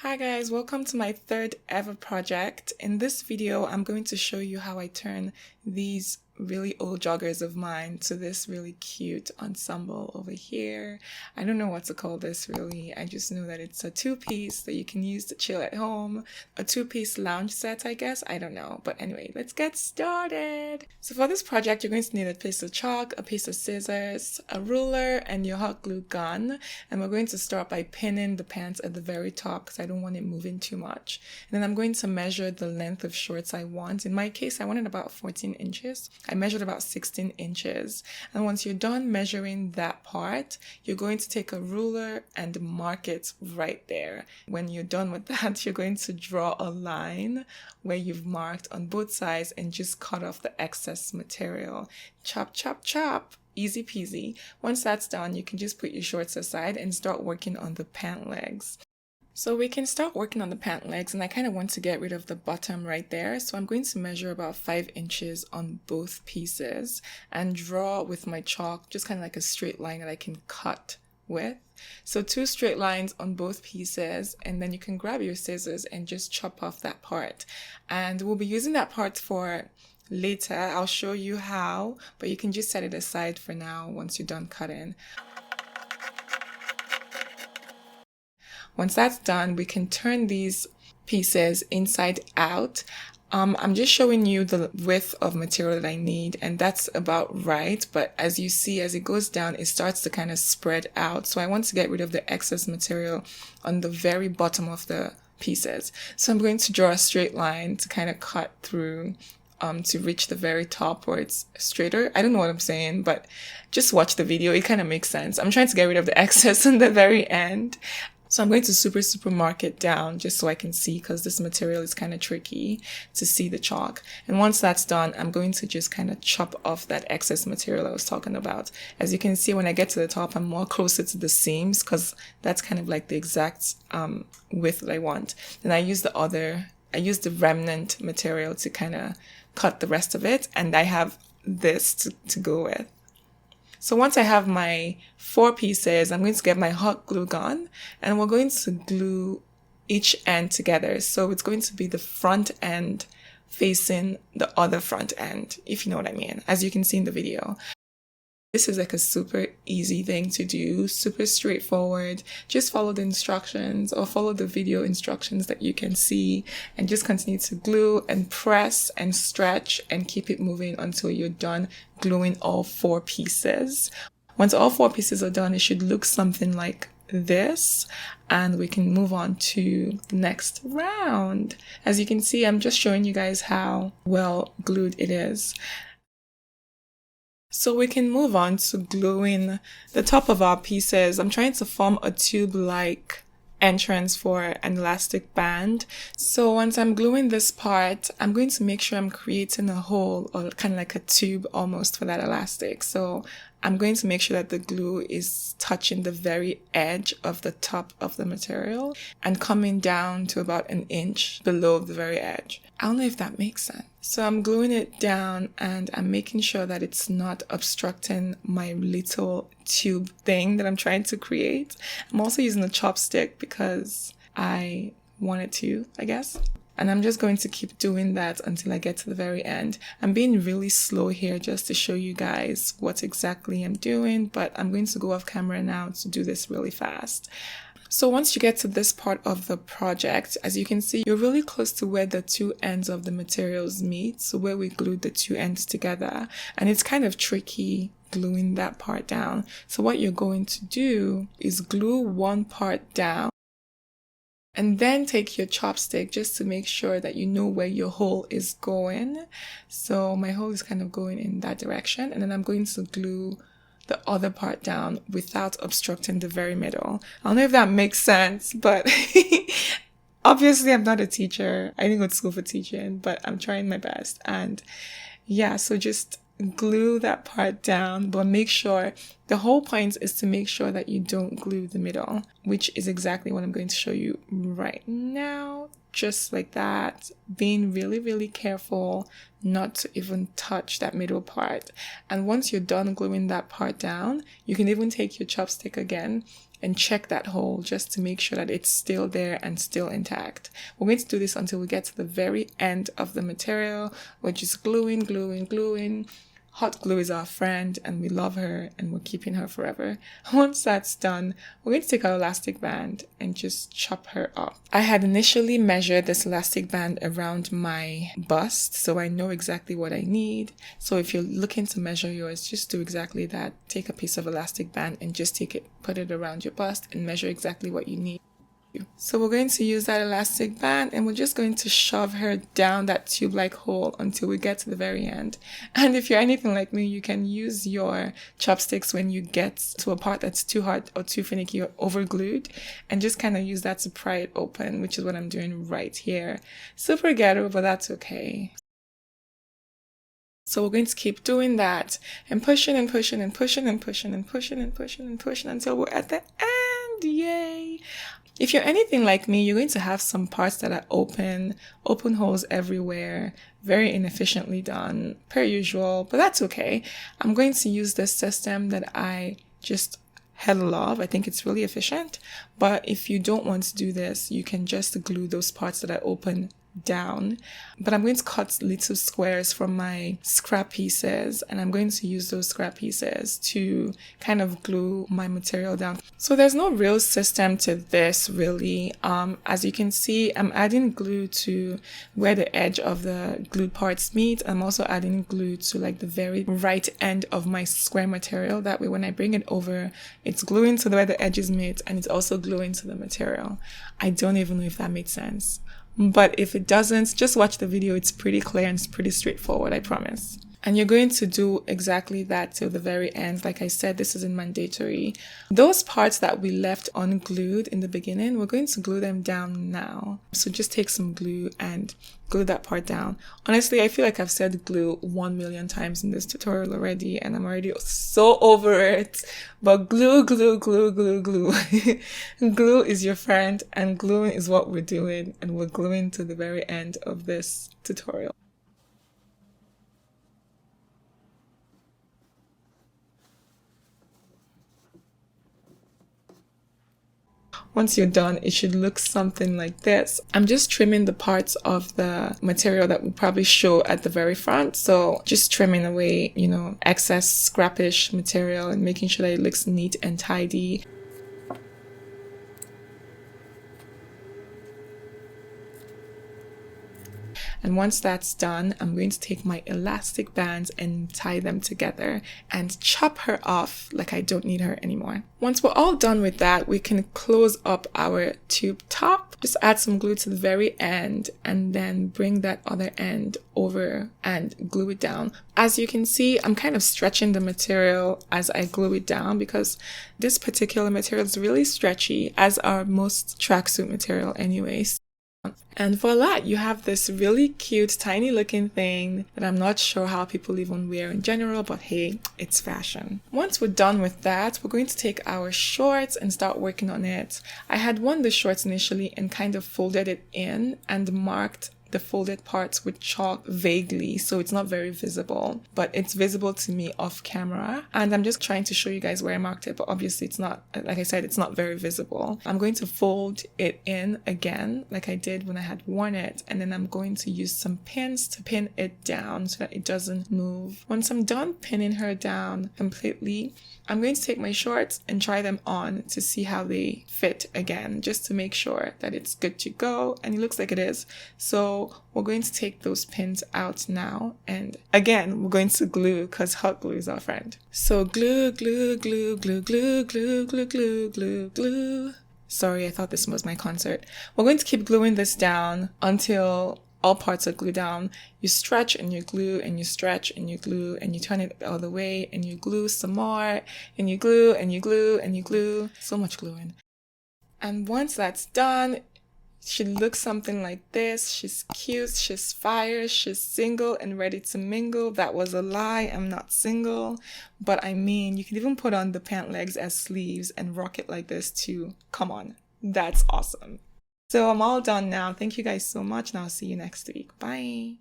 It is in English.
Hi guys, welcome to my third ever project. In this video, I'm going to show you how I turn these really old joggers of mine to this really cute ensemble over here. I don't know what to call this really. I just know that it's a two-piece that you can use to chill at home. A two-piece lounge set, I guess. I don't know. But anyway, let's get started. So for this project, you're going to need a piece of chalk, a piece of scissors, a ruler, and your hot glue gun. And we're going to start by pinning the pants at the very top because I don't want it moving too much. And then I'm going to measure the length of shorts I want. In my case, I wanted about 14 inches. I measured about 16 inches. And once you're done measuring that part, you're going to take a ruler and mark it right there. When you're done with that, you're going to draw a line where you've marked on both sides and just cut off the excess material. Chop, chop, chop. Easy peasy. Once that's done, you can just put your shorts aside and start working on the pant legs. So we can start working on the pant legs, and I kind of want to get rid of the bottom right there. So I'm going to measure about 5 inches on both pieces and draw with my chalk just kind of like a straight line that I can cut with. So 2 straight lines on both pieces, and then you can grab your scissors and just chop off that part. And we'll be using that part for later. I'll show you how, but you can just set it aside for now once you're done cutting. Once that's done, we can turn these pieces inside out. I'm just showing you the width of material that I need, and that's about right. But as you see, as it goes down, it starts to kind of spread out. So I want to get rid of the excess material on the very bottom of the pieces. So I'm going to draw a straight line to kind of cut through to reach the very top where it's straighter. I don't know what I'm saying, but just watch the video. It kind of makes sense. I'm trying to get rid of the excess in the very end. So I'm going to super mark it down just so I can see, because this material is kind of tricky to see the chalk. And once that's done, I'm going to just kind of chop off that excess material I was talking about. As you can see, when I get to the top, I'm more closer to the seams because that's kind of like the exact width that I want. Then I use the remnant material to kind of cut the rest of it, and I have this to go with. So once I have my 4 pieces, I'm going to get my hot glue gun, and we're going to glue each end together. So it's going to be the front end facing the other front end, if you know what I mean, as you can see in the video. This is like a super easy thing to do, super straightforward. Just follow the instructions or follow the video instructions that you can see, and just continue to glue and press and stretch and keep it moving until you're done gluing all 4 pieces. Once all 4 pieces are done, it should look something like this, and we can move on to the next round. As you can see, I'm just showing you guys how well glued it is. So we can move on to gluing the top of our pieces. I'm trying to form a tube-like entrance for an elastic band. So once I'm gluing this part, I'm going to make sure I'm creating a hole, or kind of like a tube almost, for that elastic. So I'm going to make sure that the glue is touching the very edge of the top of the material and coming down to about 1 inch below the very edge. I don't know if that makes sense. So I'm gluing it down, and I'm making sure that it's not obstructing my little tube thing that I'm trying to create. I'm also using a chopstick because I wanted to, I guess. And I'm just going to keep doing that until I get to the very end. I'm being really slow here just to show you guys what exactly I'm doing, but I'm going to go off camera now to do this really fast. So once you get to this part of the project, as you can see, you're really close to where the 2 ends of the materials meet. So where we glued the 2 ends together, and it's kind of tricky gluing that part down. So what you're going to do is glue one part down, and then take your chopstick just to make sure that you know where your hole is going. So my hole is kind of going in that direction, and then I'm going to glue the other part down without obstructing the very middle. I don't know if that makes sense, but obviously I'm not a teacher. I didn't go to school for teaching, but I'm trying my best. And yeah, so just glue that part down, but make sure, the whole point is to make sure that you don't glue the middle, which is exactly what I'm going to show you right now. Just like that, being really careful not to even touch that middle part. And once you're done gluing that part down, you can even take your chopstick again and check that hole just to make sure that it's still there and still intact. We're going to do this until we get to the very end of the material. We're just gluing, gluing, gluing. Hot glue is our friend and we love her and we're keeping her forever. Once that's done, we're going to take our elastic band and just chop her up. I had initially measured this elastic band around my bust, so I know exactly what I need. So if you're looking to measure yours, just do exactly that. Take a piece of elastic band and just put it around your bust and measure exactly what you need. So we're going to use that elastic band and we're just going to shove her down that tube-like hole until we get to the very end. And if you're anything like me, you can use your chopsticks when you get to a part that's too hard or too finicky or overglued and just kind of use that to pry it open, which is what I'm doing right here. Super ghetto, but that's okay. So we're going to keep doing that and pushing and pushing and pushing and pushing and pushing and pushing and pushing until we're at the end. Yay! If you're anything like me, you're going to have some parts that are open holes everywhere, very inefficiently done, per usual, but that's okay. I'm going to use this system that I just hella love. I think it's really efficient, but if you don't want to do this, you can just glue those parts that are open down. But I'm going to cut little squares from my scrap pieces and I'm going to use those scrap pieces to kind of glue my material down. So there's no real system to this really. As you can see, I'm adding glue to where the edge of the glued parts meet. I'm also adding glue to like the very right end of my square material. That way when I bring it over, it's gluing to where the edges meet and it's also gluing to the material. I don't even know if that made sense. But if it doesn't, just watch the video. It's pretty clear and it's pretty straightforward, I promise. And you're going to do exactly that till the very end. Like I said, this isn't mandatory. Those parts that we left unglued in the beginning, we're going to glue them down now. So just take some glue and glue that part down. Honestly, I feel like I've said glue 1 million times in this tutorial already and I'm already so over it. But glue, glue, glue, glue, glue. Glue is your friend and gluing is what we're doing, and we're gluing to the very end of this tutorial. Once you're done, it should look something like this. I'm just trimming the parts of the material that will probably show at the very front. So just trimming away, excess scrappish material and making sure that it looks neat and tidy. And once that's done, I'm going to take my elastic bands and tie them together and chop her off like I don't need her anymore. Once we're all done with that, we can close up our tube top. Just add some glue to the very end and then bring that other end over and glue it down. As you can see, I'm kind of stretching the material as I glue it down because this particular material is really stretchy, as are most tracksuit material anyways. And voila, you have this really cute, tiny looking thing that I'm not sure how people even wear in general, but hey, it's fashion. Once we're done with that, we're going to take our shorts and start working on it. I had worn the shorts initially and kind of folded it in and marked the folded parts with chalk vaguely, so it's not very visible, but it's visible to me off camera. And I'm just trying to show you guys where I marked it, but obviously it's not, like I said, it's not very visible. I'm going to fold it in again, like I did when I had worn it, and then I'm going to use some pins to pin it down so that it doesn't move. Once I'm done pinning her down completely, I'm going to take my shorts and try them on to see how they fit again, just to make sure that it's good to go, and it looks like it is. So we're going to take those pins out now, and again we're going to glue because hot glue is our friend. So glue, glue, glue, glue, glue, glue, glue, glue, glue, glue. Sorry, I thought this was my concert. We're going to keep gluing this down until all parts are glued down. You stretch and you glue and you stretch and you glue and you turn it all the way and you glue some more and you glue and you glue and you glue. So much gluing. And once that's done, she looks something like this. She's cute, she's fire, she's single and ready to mingle. That was a lie, I'm not single. But I mean, you can even put on the pant legs as sleeves and rock it like this too. Come on, that's awesome. So I'm all done now. Thank you guys so much and I'll see you next week. Bye.